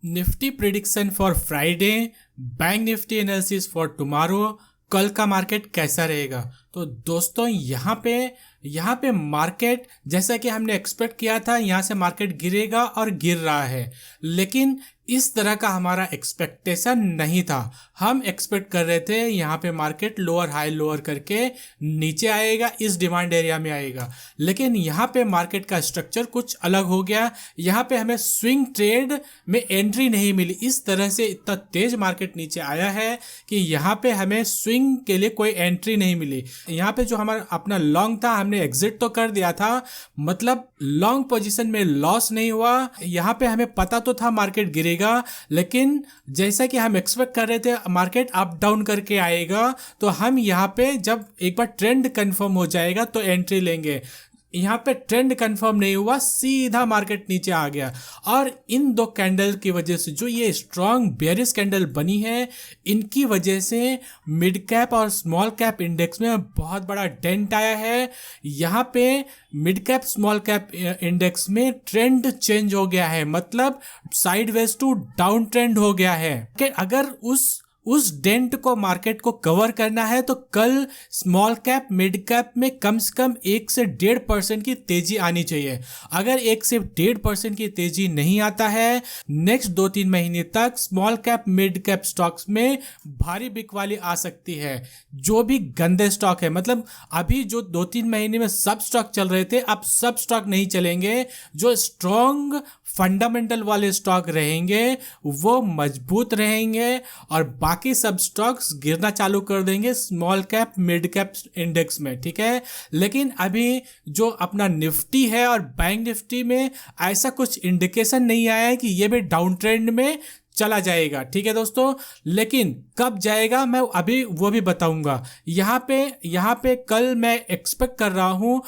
Nifty prediction for Friday, bank Nifty analysis for tomorrow. कल का market कैसा रहेगा? तो दोस्तों यहाँ पे मार्केट जैसा कि हमने एक्सपेक्ट किया था, यहाँ से मार्केट गिरेगा और गिर रहा है, लेकिन इस तरह का हमारा एक्सपेक्टेशन नहीं था। हम एक्सपेक्ट कर रहे थे यहाँ पे मार्केट लोअर हाई लोअर करके नीचे आएगा, इस डिमांड एरिया में आएगा, लेकिन यहाँ पे मार्केट का स्ट्रक्चर कुछ अलग हो गया। यहाँ पे हमें स्विंग ट्रेड में एंट्री नहीं मिली। इस तरह से इतना तेज मार्केट नीचे आया है कि यहाँ पे हमें स्विंग के लिए कोई एंट्री नहीं मिली। यहाँ पे जो हमारा अपना लॉन्ग था, हमने एग्जिट तो कर दिया था, मतलब लॉन्ग पोजीशन में लॉस नहीं हुआ। यहाँ पे हमें पता तो था मार्केट गिरेगा, लेकिन जैसा कि हम एक्सपेक्ट कर रहे थे मार्केट अप डाउन करके आएगा, तो हम यहाँ पे जब एक बार ट्रेंड कंफर्म हो जाएगा तो एंट्री लेंगे। यहाँ पे ट्रेंड कंफर्म नहीं हुआ, सीधा मार्केट नीचे आ गया। और इन दो कैंडल की वजह से जो ये स्ट्रॉन्ग बेयरिश कैंडल बनी है, इनकी वजह से मिड कैप और स्मॉल कैप इंडेक्स में बहुत बड़ा डेंट आया है। यहाँ पे mid cap small cap index में ट्रेंड चेंज हो गया है, मतलब साइडवेज टू डाउन ट्रेंड हो गया है। कि अगर उस डेंट को मार्केट को कवर करना है तो कल स्मॉल कैप मिड कैप में कम से कम 1 से 1.5% की तेजी आनी चाहिए। अगर 1 से 1.5% की तेजी नहीं आता है, नेक्स्ट 2-3 महीने तक small cap mid cap stocks में भारी बिकवाली आ सकती है। जो भी गंदे स्टॉक है, मतलब अभी जो 2-3 महीने में सब स्टॉक चल रहे थे, अब सब स्टॉक नहीं चलेंगे। जो स्ट्रॉन्ग फंडामेंटल वाले स्टॉक रहेंगे वो मजबूत रहेंगे और बाकी सब स्टॉक्स गिरना चालू कर देंगे small cap mid cap index में, ठीक है। लेकिन अभी जो अपना निफ्टी है और बैंक निफ्टी में ऐसा कुछ इंडिकेशन नहीं आया है कि ये भी डाउन ट्रेंड में चला जाएगा, ठीक है दोस्तों। लेकिन कब जाएगा मैं अभी वो भी बताऊंगा। यहाँ पे कल मैं एक्सपेक्ट कर रहा हूँ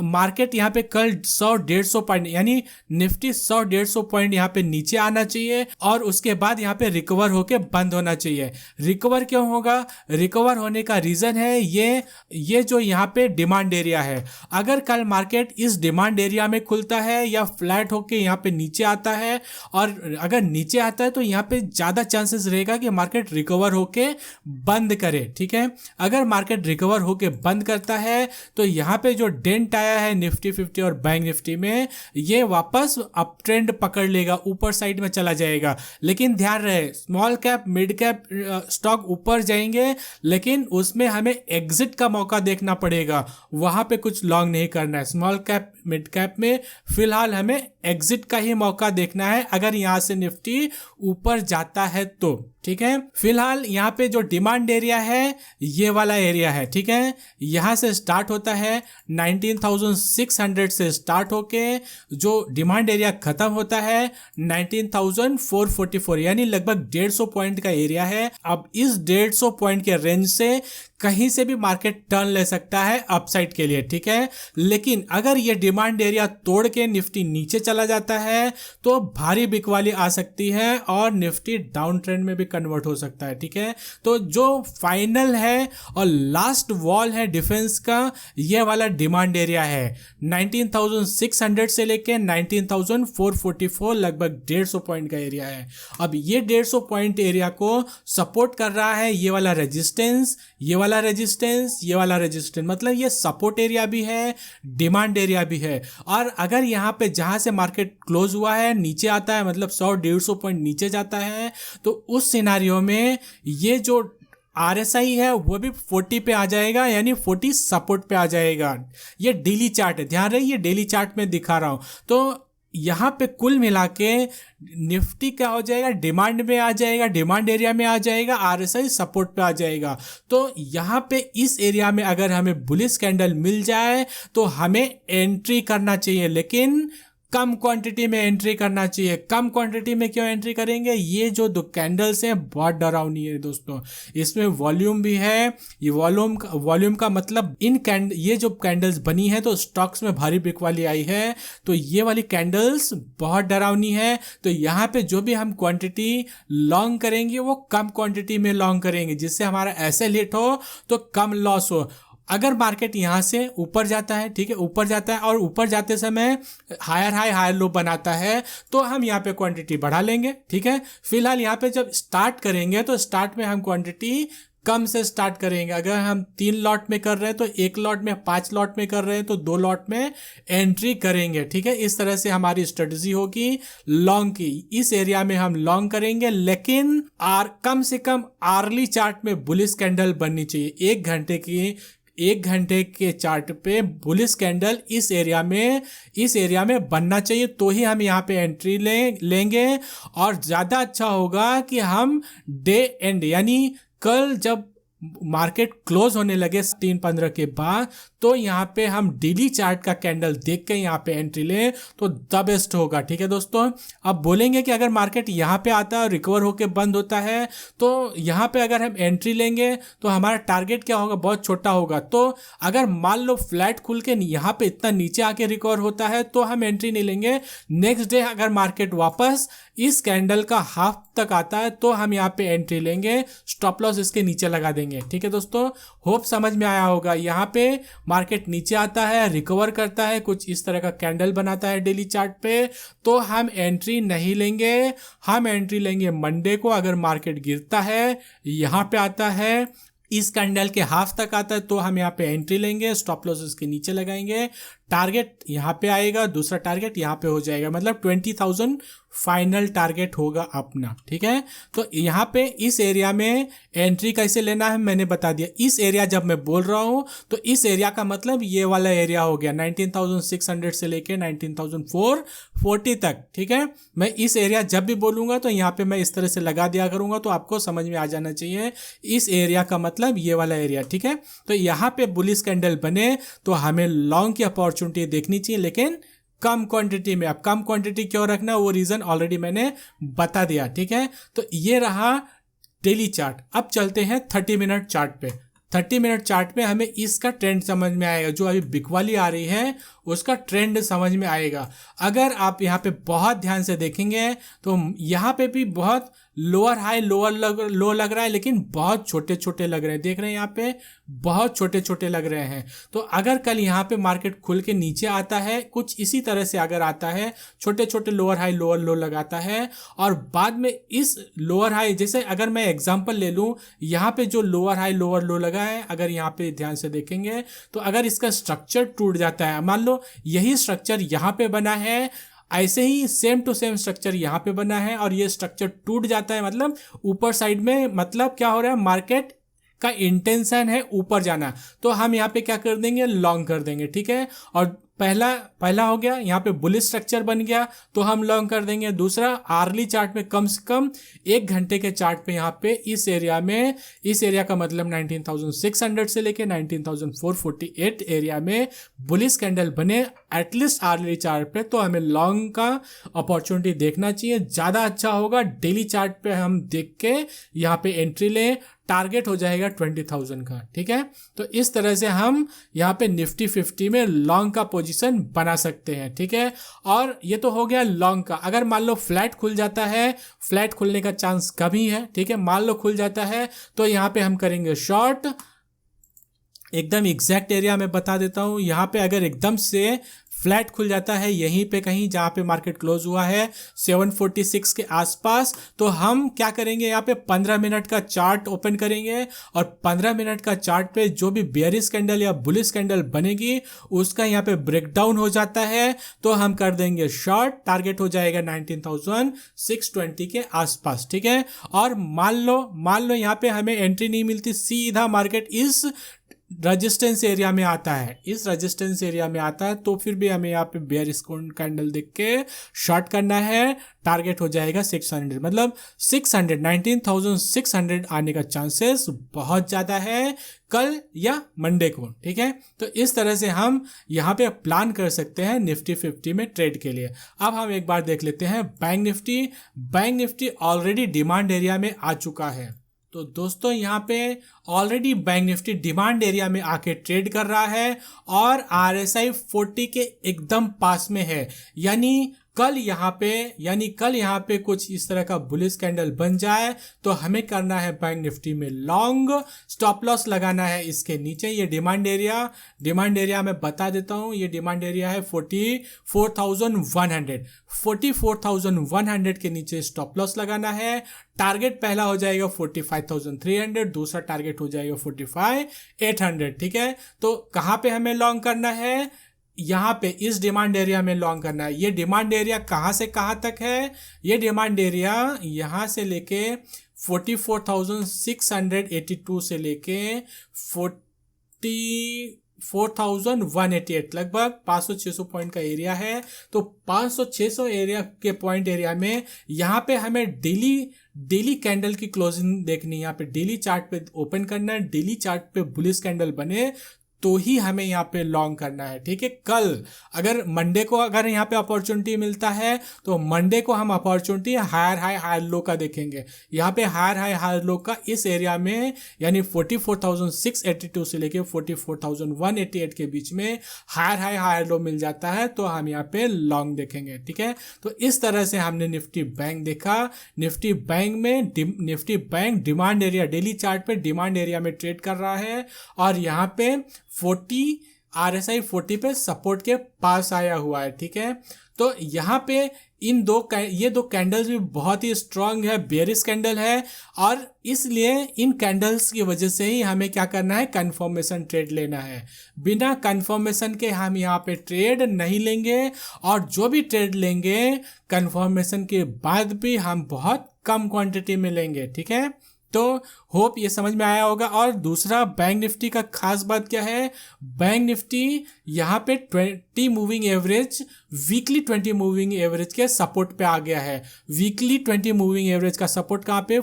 मार्केट यहाँ पे कल 100-150 पॉइंट, यानी निफ्टी 100-150 पॉइंट यहाँ पे नीचे आना चाहिए और उसके बाद यहाँ पे रिकवर होके बंद होना चाहिए। रिकवर क्यों होगा? रिकवर होने का रीजन है ये जो यहाँ पे डिमांड एरिया है। अगर कल मार्केट इस डिमांड एरिया में खुलता है या फ्लैट होके यहाँ पे नीचे आता है, और अगर नीचे आता है तो यहाँ पे ज्यादा चांसेस रहेगा कि मार्केट रिकवर होके बंद करे, ठीक है। अगर मार्केट रिकवर होके बंद करता है तो यहाँ पे जो डेंट आया है निफ्टी 50 और बैंक निफ्टी में, ये वापस अप ट्रेंड पकड़ लेगा, ऊपर साइड में चला जाएगा। लेकिन ध्यान रहे, small cap mid cap stock ऊपर जाएंगे, लेकिन उसमें हमें एग्जिट का मौका देखना पड़ेगा। वहां पे कुछ लॉन्ग नहीं करना है। स्मॉल कैप मिड कैप में फिलहाल हमें एग्जिट का ही मौका देखना है, अगर यहां से निफ्टी ऊपर जाता है तो, ठीक है। फिलहाल यहाँ पे जो डिमांड एरिया है ये वाला एरिया है, ठीक है। यहाँ से स्टार्ट होता है 19,600 से स्टार्ट होके जो डिमांड एरिया खत्म होता है 19,444, यानी लगभग 150 पॉइंट का एरिया है। अब इस 150 पॉइंट के रेंज से कहीं से भी मार्केट टर्न ले सकता है अपसाइड के लिए, ठीक है। लेकिन अगर ये डिमांड एरिया तोड़ के निफ्टी नीचे चला जाता है तो भारी बिकवाली आ सकती है और निफ्टी डाउन ट्रेंड में भी कन्वर्ट हो सकता है, ठीक है। तो जो फाइनल है और लास्ट वॉल है डिफेंस का, ये वाला डिमांड एरिया है 19,600 से लेके 19,444, लगभग 150 पॉइंट का एरिया है। अब ये 150 पॉइंट एरिया को सपोर्ट कर रहा है ये वाला रेजिस्टेंस, ये वाला रेजिस्टेंस, मतलब ये सपोर्ट एरिया भी है, डिमांड एरिया भी है। और अगर यहाँ पे जहां से मार्केट क्लोज हुआ है नीचे आता है, मतलब 100-150 पॉइंट नीचे जाता है, तो उस सिनारियो में ये जो RSI है वो भी 40 पे आ जाएगा, यानी 40 सपोर्ट पे आ जाएगा। ये डेली चार्ट है, ध्यान रहे, ये डेली चार्ट में दिखा रहा हूं। तो यहाँ पे कुल मिला के निफ्टी क्या हो जाएगा, डिमांड में आ जाएगा, डिमांड एरिया में आ जाएगा, RSI सपोर्ट पे आ जाएगा। तो यहाँ पे इस एरिया में अगर हमें बुलिश कैंडल मिल जाए तो हमें एंट्री करना चाहिए, लेकिन कम क्वांटिटी में एंट्री करना चाहिए। कम क्वांटिटी में क्यों एंट्री करेंगे? ये जो दो कैंडल्स हैं बहुत डरावनी है दोस्तों, इसमें वॉल्यूम भी है। ये वॉल्यूम का मतलब ये जो कैंडल्स बनी है तो स्टॉक्स में भारी बिकवाली आई है, तो ये वाली कैंडल्स बहुत डरावनी है। तो यहाँ पे जो भी हम क्वांटिटी लॉन्ग करेंगे वो कम क्वांटिटी में लॉन्ग करेंगे, जिससे हमारा ऐसे लेट हो तो कम लॉस हो। अगर मार्केट यहाँ से ऊपर जाता है, ठीक है, ऊपर जाता है और ऊपर जाते समय हायर हाई हायर लो बनाता है, तो हम यहाँ पे क्वांटिटी बढ़ा लेंगे, ठीक है। फिलहाल यहाँ पे जब स्टार्ट करेंगे तो स्टार्ट में हम क्वांटिटी कम से स्टार्ट करेंगे। अगर हम 3 लॉट में कर रहे हैं तो 1 लॉट में, 5 लॉट में कर रहे हैं तो 2 लॉट में एंट्री करेंगे, ठीक है। इस तरह से हमारी स्ट्रेटजी होगी लॉन्ग की। इस एरिया में हम लॉन्ग करेंगे, लेकिन कम से कम आर्ली चार्ट में बुलिश कैंडल बननी चाहिए। 1 घंटे के चार्ट पे बुलिश कैंडल इस एरिया में बनना चाहिए, तो ही हम यहाँ पे एंट्री लेंगे। और ज़्यादा अच्छा होगा कि हम डे एंड यानी कल जब मार्केट क्लोज होने लगे 3:15 के बाद, तो यहाँ पे हम डेली चार्ट का कैंडल देख के यहाँ पे एंट्री लें तो द बेस्ट होगा, ठीक है दोस्तों। अब बोलेंगे कि अगर मार्केट यहाँ पे आता है और रिकवर होके बंद होता है तो यहाँ पे अगर हम एंट्री लेंगे तो हमारा टारगेट क्या होगा, बहुत छोटा होगा। तो अगर मान लो फ्लैट खुल के यहाँ पे इतना नीचे आके रिकवर होता है तो हम एंट्री नहीं लेंगे। नेक्स्ट डे अगर मार्केट वापस इस कैंडल का हाफ तक आता है तो हम यहाँ पे एंट्री लेंगे, स्टॉप लॉस इसके नीचे लगा देंगे, ठीक है दोस्तों। होप समझ में आया होगा। यहाँ पे मार्केट नीचे आता है, रिकवर करता है, कुछ इस तरह का कैंडल बनाता है डेली चार्ट पे, तो हम एंट्री नहीं लेंगे। हम एंट्री लेंगे मंडे को। अगर मार्केट गिरता है, यहाँ पे आता है, इस कैंडल के हाफ तक आता है, तो हम यहाँ पे एंट्री लेंगे, स्टॉप लॉस इसके नीचे लगाएंगे, टारगेट यहाँ पे आएगा, दूसरा टारगेट यहाँ पे हो जाएगा, मतलब 20,000 फाइनल टारगेट होगा अपना, ठीक है। तो यहाँ पे इस एरिया में एंट्री कैसे लेना है मैंने बता दिया। इस एरिया जब मैं बोल रहा हूँ तो इस एरिया का मतलब ये वाला एरिया हो गया 19,600 से लेके 19,440 तक, ठीक है। मैं इस एरिया जब भी बोलूंगा तो यहाँ पे मैं इस तरह से लगा दिया करूंगा, तो आपको समझ में आ जाना चाहिए इस एरिया का मतलब ये वाला एरिया, ठीक है। तो यहाँ पे बुलिश कैंडल बने तो हमें लॉन्ग की अपॉर्चुनिटी देखनी चाहिए, लेकिन कम क्वांटिटी में। अब कम क्वांटिटी क्यों रखना, वो रीजन ऑलरेडी मैंने बता दिया, ठीक है। तो ये रहा डेली चार्ट। अब चलते हैं 30 मिनट चार्ट पे। 30 मिनट चार्ट में हमें इसका ट्रेंड समझ में आएगा, जो अभी बिग वाली आ रही है उसका ट्रेंड समझ में आएगा। अगर आप यहाँ पे बहुत ध्यान से देखेंगे तो यहाँ पे भी बहुत लोअर हाई लो लग रहा है, लेकिन बहुत छोटे छोटे लग रहे हैं। देख रहे हैं यहाँ पे बहुत छोटे छोटे लग रहे हैं। तो अगर कल यहाँ पे मार्केट खुल के नीचे आता है, कुछ इसी तरह से अगर आता है, छोटे छोटे लोअर हाई लोअर लो लगाता है, और बाद में इस लोअर हाई, जैसे अगर मैं एग्जांपल ले लूँ, यहाँ पे जो लोअर हाई लोअर लो लगा है, अगर यहाँ पे ध्यान से देखेंगे तो अगर इसका स्ट्रक्चर टूट जाता है, मान लो यही स्ट्रक्चर यहाँ पे बना है, ऐसे ही सेम टू सेम स्ट्रक्चर यहाँ पे बना है और ये स्ट्रक्चर टूट जाता है, मतलब ऊपर साइड में, मतलब क्या हो रहा है, मार्केट का इंटेंशन है ऊपर जाना, तो हम यहाँ पे क्या कर देंगे, लॉन्ग कर देंगे, ठीक है। और पहला हो गया, यहाँ पे बुलिश स्ट्रक्चर बन गया तो हम लॉन्ग कर देंगे। दूसरा, आर्ली चार्ट में कम से कम 1 घंटे के चार्ट पे यहाँ पे इस एरिया का मतलब 19,600 से लेके 19,448 एरिया में बुलिश कैंडल बने एटलीस्ट आर्ली चार्ट पे, तो हमें लॉन्ग का अपॉर्चुनिटी देखना चाहिए। ज़्यादा अच्छा होगा डेली चार्ट पे हम देख के यहाँ पे एंट्री लें, टारगेट हो जाएगा 20,000 का, ठीक है। तो इस तरह से हम यहाँ पे निफ्टी 50 में लॉन्ग का पोजीशन बना सकते हैं, ठीक है। और ये तो हो गया लॉन्ग का। अगर मान लो फ्लैट खुल जाता है, फ्लैट खुलने का चांस कम ही है, ठीक है, मान लो खुल जाता है, तो यहाँ पे हम करेंगे शॉर्ट। एकदम एग्जैक्ट एरिया में बता देता हूँ, यहाँ पे अगर एकदम से फ्लैट खुल जाता है यहीं पे कहीं जहाँ पे मार्केट क्लोज हुआ है 746 के आसपास, तो हम क्या करेंगे, यहाँ पे 15 मिनट का चार्ट ओपन करेंगे और 15 मिनट का चार्ट पे जो भी बेयरिश कैंडल या बुलिश कैंडल बनेगी उसका यहाँ पे ब्रेकडाउन हो जाता है तो हम कर देंगे शॉर्ट, टारगेट हो जाएगा 19,620 के आसपास, ठीक है। और मान लो यहाँ पे हमें एंट्री नहीं मिलती, सीधा मार्केट इस रेजिस्टेंस एरिया में आता है, तो फिर भी हमें यहाँ पे बेयरिश कैंडल देख के शॉर्ट करना है, टारगेट हो जाएगा 600, मतलब 19,600 आने का चांसेस बहुत ज़्यादा है कल या मंडे को, ठीक है। तो इस तरह से हम यहाँ पे प्लान कर सकते हैं निफ्टी 50 में ट्रेड के लिए। अब हम एक बार देख लेते हैं bank Nifty already demand area में आ चुका है। तो दोस्तों यहाँ पे already bank Nifty demand area में आके ट्रेड कर रहा है और RSI 40 के एकदम पास में है, यानी कल यहाँ पे कुछ इस तरह का बुलिश कैंडल बन जाए तो हमें करना है बैंक निफ्टी में लॉन्ग, स्टॉप लॉस लगाना है इसके नीचे। ये डिमांड एरिया मैं बता देता हूं, ये डिमांड एरिया है 44,100 44,100 के नीचे स्टॉप लॉस लगाना है। टारगेट पहला हो जाएगा 45,300, दूसरा टारगेट हो जाएगा 45,800। ठीक है, तो कहां पे हमें लॉन्ग करना है? यहाँ पे इस डिमांड एरिया में लॉन्ग करना है। ये डिमांड एरिया कहाँ से कहाँ तक है? ये डिमांड एरिया यहाँ से लेके 44,682 से लेके 44,188, लगभग 500-600 पॉइंट का एरिया है। तो 500-600 एरिया में यहाँ पे हमें डेली कैंडल की क्लोजिंग देखनी है। यहाँ पे डेली चार्ट पे ओपन करना है, डेली चार्ट पे बुलिश कैंडल बने तो ही हमें यहाँ पे लॉन्ग करना है। ठीक है, कल अगर मंडे को अगर यहाँ पे अपॉर्चुनिटी मिलता है तो मंडे को हम opportunity higher high higher low का देखेंगे। यहाँ पे हायर हाई हायर लो का इस एरिया में यानी 44,682 से लेके 44,188 के बीच में हायर हाई हायर लो मिल जाता है तो हम यहाँ पे लॉन्ग देखेंगे। ठीक है, तो इस तरह से हमने निफ्टी बैंक देखा। Nifty bank demand area, daily chart पे डिमांड एरिया में ट्रेड कर रहा है और यहाँ पे 40 RSI 40 पे सपोर्ट के पास आया हुआ है। ठीक है, तो यहाँ पे ये दो कैंडल्स भी बहुत ही स्ट्रांग है, बेयरिश कैंडल है और इसलिए इन कैंडल्स की वजह से ही हमें क्या करना है? कंफर्मेशन ट्रेड लेना है। बिना कंफर्मेशन के हम यहाँ पे ट्रेड नहीं लेंगे और जो भी ट्रेड लेंगे कंफर्मेशन के बाद भी हम बहुत कम क्वांटिटी में लेंगे। ठीक है, तो होप ये समझ में आया होगा। और दूसरा बैंक निफ्टी का खास बात क्या है? बैंक निफ्टी यहाँ पे 20 moving average, weekly 20 moving average के सपोर्ट पे आ गया है। वीकली 20 मूविंग एवरेज का सपोर्ट कहाँ पे?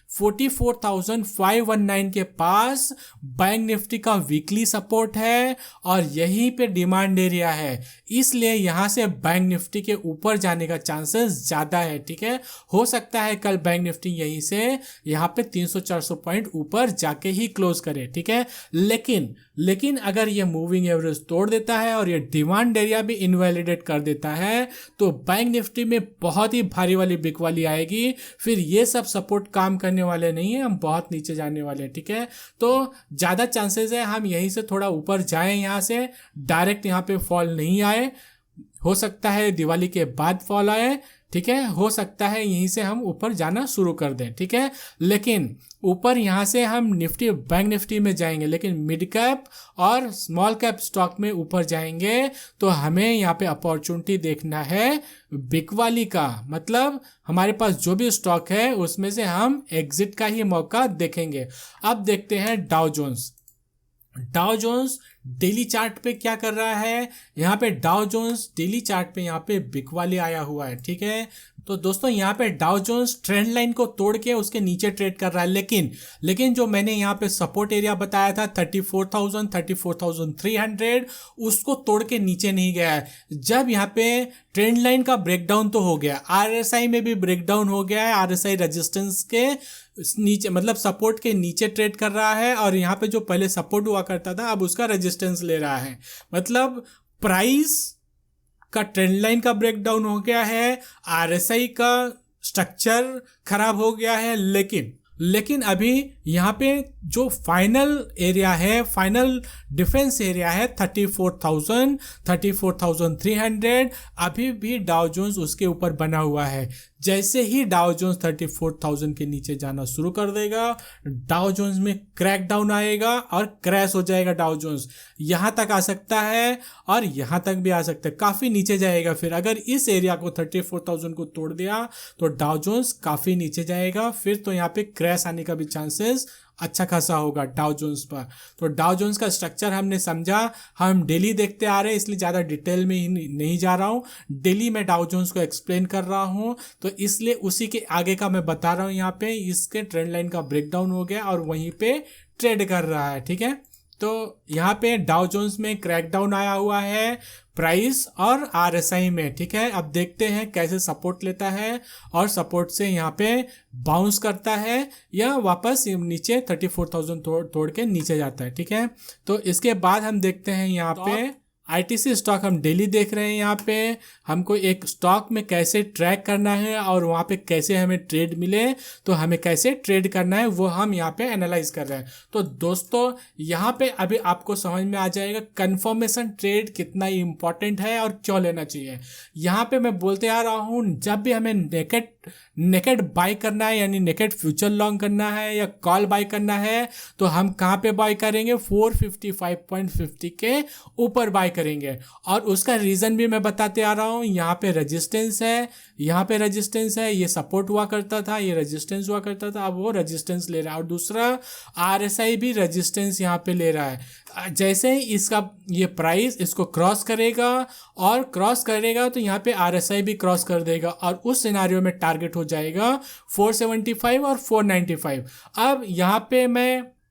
44,519 के पास बैंक निफ्टी का वीकली सपोर्ट है और यहीं पे डिमांड एरिया है, इसलिए यहाँ से बैंक निफ्टी के ऊपर जाने का चांसेस ज्यादा है। ठीक है, हो सकता है कल बैंक निफ्टी यहीं से यहाँ पे 300-400 पॉइंट ऊपर जाके ही क्लोज करे। ठीक है, लेकिन अगर ये मूविंग एवरेज तोड़ देता है और ये डिमांड एरिया भी इनवैलिडेट कर देता है तो बैंक निफ्टी में बहुत ही भारी वाली बिग वाली आएगी। फिर ये सब सपोर्ट काम करने वाले नहीं है, हम बहुत नीचे जाने वाले हैं। ठीक है, तो ज्यादा चांसेस है हम यहीं से थोड़ा ऊपर जाएं, यहाँ से डायरेक्ट यहाँ पे फॉल नहीं आए, हो सकता है दिवाली के बाद फॉल आए। ठीक है, हो सकता है यहीं से हम ऊपर जाना शुरू कर दें। ठीक है, लेकिन ऊपर यहाँ से हम बैंक निफ्टी में जाएंगे, लेकिन मिड कैप और स्मॉल कैप स्टॉक में ऊपर जाएंगे तो हमें यहाँ पे अपॉर्चुनिटी देखना है बिग वाली का। मतलब हमारे पास जो भी स्टॉक है उसमें से हम एग्जिट का ही मौका देखेंगे। अब देखते हैं डाउ जोन्स डेली चार्ट पे क्या कर रहा है। यहाँ पे डाउ जोन्स डेली चार्ट पे यहाँ पे बिग वाली आया हुआ है। ठीक है, तो दोस्तों यहाँ पे डाउ जोन्स ट्रेंड लाइन को तोड़ के उसके नीचे ट्रेड कर रहा है, लेकिन जो मैंने यहाँ पे सपोर्ट एरिया बताया था 34,000 34,300 उसको तोड़ के नीचे नहीं गया है। जब यहाँ पे ट्रेंड लाइन का ब्रेकडाउन तो हो गया, RSI में भी ब्रेकडाउन हो गया है, RSI रेजिस्टेंस के नीचे मतलब सपोर्ट के नीचे ट्रेड कर रहा है और यहाँ पे जो पहले सपोर्ट हुआ करता था अब उसका रेजिस्टेंस ले रहा है। मतलब प्राइस का ट्रेंड लाइन का ब्रेकडाउन हो गया है, RSI का स्ट्रक्चर खराब हो गया है, लेकिन अभी यहाँ पे जो फाइनल एरिया है, फाइनल डिफेंस एरिया है 34,000 34,300, अभी भी डाउ जोन्स उसके ऊपर बना हुआ है। जैसे ही डाउ जोन्स 34,000 के नीचे जाना शुरू कर देगा, डाउ जोन्स में क्रैक डाउन आएगा और क्रैश हो जाएगा। डाउ जोन्स यहाँ तक आ सकता है और यहाँ तक भी आ सकता है, काफ़ी नीचे जाएगा। फिर अगर इस एरिया को 34,000 को तोड़ दिया तो डाउ जोन्स काफ़ी नीचे जाएगा, फिर तो यहाँ पे क्रैश आने का भी चांसेस अच्छा खासा होगा डाउ जोन्स पर। तो डाउ जोन्स का स्ट्रक्चर हमने समझा, हम डेली देखते आ रहे हैं इसलिए ज़्यादा डिटेल में ही नहीं जा रहा हूँ। डेली मैं डाउ जोन्स को एक्सप्लेन कर रहा हूँ तो इसलिए उसी के आगे का मैं बता रहा हूँ। यहाँ पे इसके ट्रेंड लाइन का ब्रेकडाउन हो गया और वहीं पे ट्रेड कर रहा है। ठीक है, तो यहाँ पे डाउ जोन्स में क्रैकडाउन आया हुआ है प्राइस और RSI में। ठीक है, अब देखते हैं कैसे सपोर्ट लेता है और सपोर्ट से यहाँ पे बाउंस करता है या वापस नीचे 34,000 तोड़ के नीचे जाता है। ठीक है, तो इसके बाद हम देखते हैं यहाँ पे आईटीसी स्टॉक हम डेली देख रहे हैं। यहाँ पे हमको एक स्टॉक में कैसे ट्रैक करना है और वहाँ पे कैसे हमें ट्रेड मिले, तो हमें कैसे ट्रेड करना है वो हम यहाँ पे एनालाइज कर रहे हैं। तो दोस्तों यहाँ पे अभी आपको समझ में आ जाएगा कंफर्मेशन ट्रेड कितना इंपॉर्टेंट है और क्यों लेना चाहिए। यहाँ पे मैं बोलते आ रहा हूँ, जब भी हमें नेकेड बाय करना है यानी नेकेड फ्यूचर लॉन्ग करना है या कॉल बाय करना है, तो हम कहाँ पे बाय करेंगे, 455.50 के ऊपर बाय करेंगे। और उसका रीज़न भी मैं बताते आ रहा हूँ। यहाँ पे रेजिस्टेंस है, यहाँ पे रेजिस्टेंस है, ये सपोर्ट हुआ करता था, ये रेजिस्टेंस हुआ करता था, अब वो रेजिस्टेंस ले रहा है। और दूसरा आरएसआई भी रेजिस्टेंस यहाँ पे ले रहा है। जैसे ही इसका ये प्राइस इसको क्रॉस करेगा और क्रॉस करेगा तो यहाँ पे आरएसआई भी क्रॉस कर देगा और उस सिनारियो में टारगेट हो जाएगा 475 और 495। अब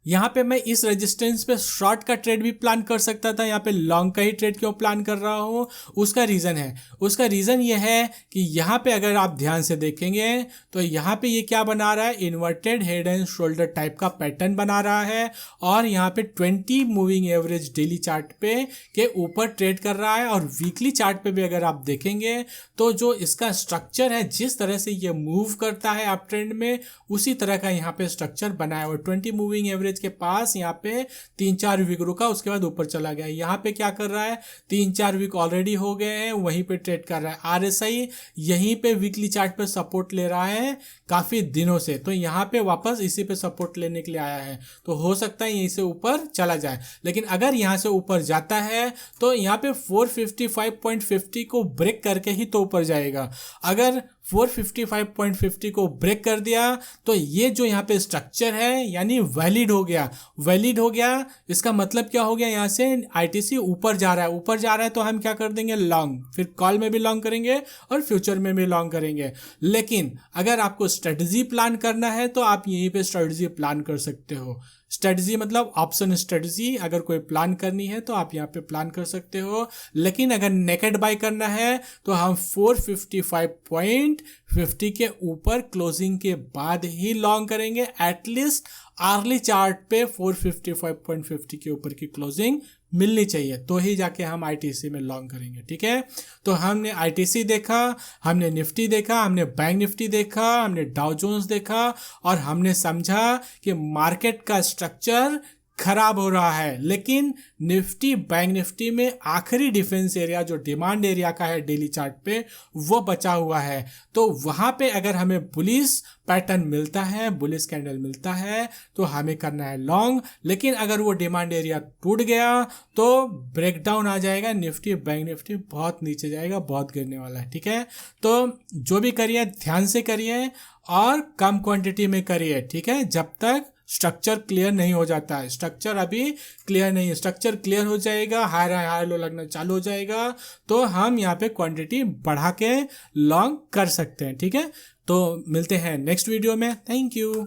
यहाँ पे मैं इस रेजिस्टेंस पे शॉर्ट का ट्रेड भी प्लान कर सकता था, यहाँ पे लॉन्ग का ही ट्रेड क्यों प्लान कर रहा हूँ, उसका रीज़न ये है कि यहाँ पे अगर आप ध्यान से देखेंगे तो यहाँ पे ये क्या बना रहा है, inverted head and shoulder type का पैटर्न बना रहा है और यहाँ पे 20 मूविंग एवरेज डेली चार्ट पे के ऊपर ट्रेड कर रहा है। और वीकली चार्ट पे भी अगर आप देखेंगे तो जो इसका स्ट्रक्चर है, जिस तरह से ये मूव करता है अप ट्रेंड में, उसी तरह का यहाँ पे स्ट्रक्चर बनाया हुआ। 20 मूविंग एवरेज के पास यहाँ पे 3-4 वीक रुका, उसके बाद ऊपर चला गया। यहाँ पे क्या कर रहा है, 3-4 वीक ऑलरेडी हो गए हैं, वहीं पे ट्रेड कर रहा है। आरएसआई यहीं पे वीकली चार्ट पे सपोर्ट ले रहा है काफी दिनों से, तो यहाँ पे वापस इसी पे सपोर्ट लेने के लिए आया है। तो हो सकता है यहीं से ऊपर चला जाए, लेकिन अगर यहाँ से ऊपर जाता है तो यहाँ पे 455.50 को ब्रेक करके ही तो ऊपर जाएगा। अगर 455.50 को ब्रेक कर दिया तो ये जो यहाँ पे स्ट्रक्चर है यानी वैलिड हो गया। इसका मतलब क्या हो गया, यहाँ से आईटीसी ऊपर जा रहा है तो हम क्या कर देंगे, लॉन्ग, फिर कॉल में भी लॉन्ग करेंगे और फ्यूचर में भी लॉन्ग करेंगे। लेकिन अगर आपको स्ट्रेटजी प्लान करना है तो आप यहीं पे स्ट्रेटजी प्लान कर सकते हो। स्ट्रेटजी मतलब ऑप्शन स्ट्रेटजी, अगर कोई प्लान करनी है तो आप यहाँ पे प्लान कर सकते हो। लेकिन अगर नेकेड बाय करना है तो हम 455.50 के ऊपर क्लोजिंग के बाद ही लॉन्ग करेंगे। एटलीस्ट अर्ली चार्ट पे 455.50 के ऊपर की क्लोजिंग मिलनी चाहिए, तो ही जाके हम आईटीसी में लॉन्ग करेंगे। ठीक है, तो हमने आईटीसी देखा, हमने निफ्टी देखा, हमने बैंक निफ्टी देखा, हमने डाउ जोन्स देखा और हमने समझा कि मार्केट का स्ट्रक्चर खराब हो रहा है। लेकिन निफ्टी बैंक निफ्टी में आखिरी डिफेंस एरिया जो डिमांड एरिया का है डेली चार्ट पे, वो बचा हुआ है। तो वहां पे अगर हमें बुलिश पैटर्न मिलता है, बुलिश कैंडल मिलता है, तो हमें करना है लॉन्ग। लेकिन अगर वो डिमांड एरिया टूट गया तो ब्रेकडाउन आ जाएगा, निफ्टी बैंक निफ्टी बहुत नीचे जाएगा, बहुत गिरने वाला है। ठीक है, तो जो भी करिए ध्यान से करिए और कम क्वांटिटी में करिए। ठीक है, जब तक स्ट्रक्चर क्लियर नहीं हो जाता है। स्ट्रक्चर अभी क्लियर नहीं है, स्ट्रक्चर क्लियर हो जाएगा, हाई लो लगना चालू हो जाएगा, तो हम यहाँ पे क्वांटिटी बढ़ा के लॉन्ग कर सकते हैं। ठीक है, तो मिलते हैं नेक्स्ट वीडियो में। Thank you.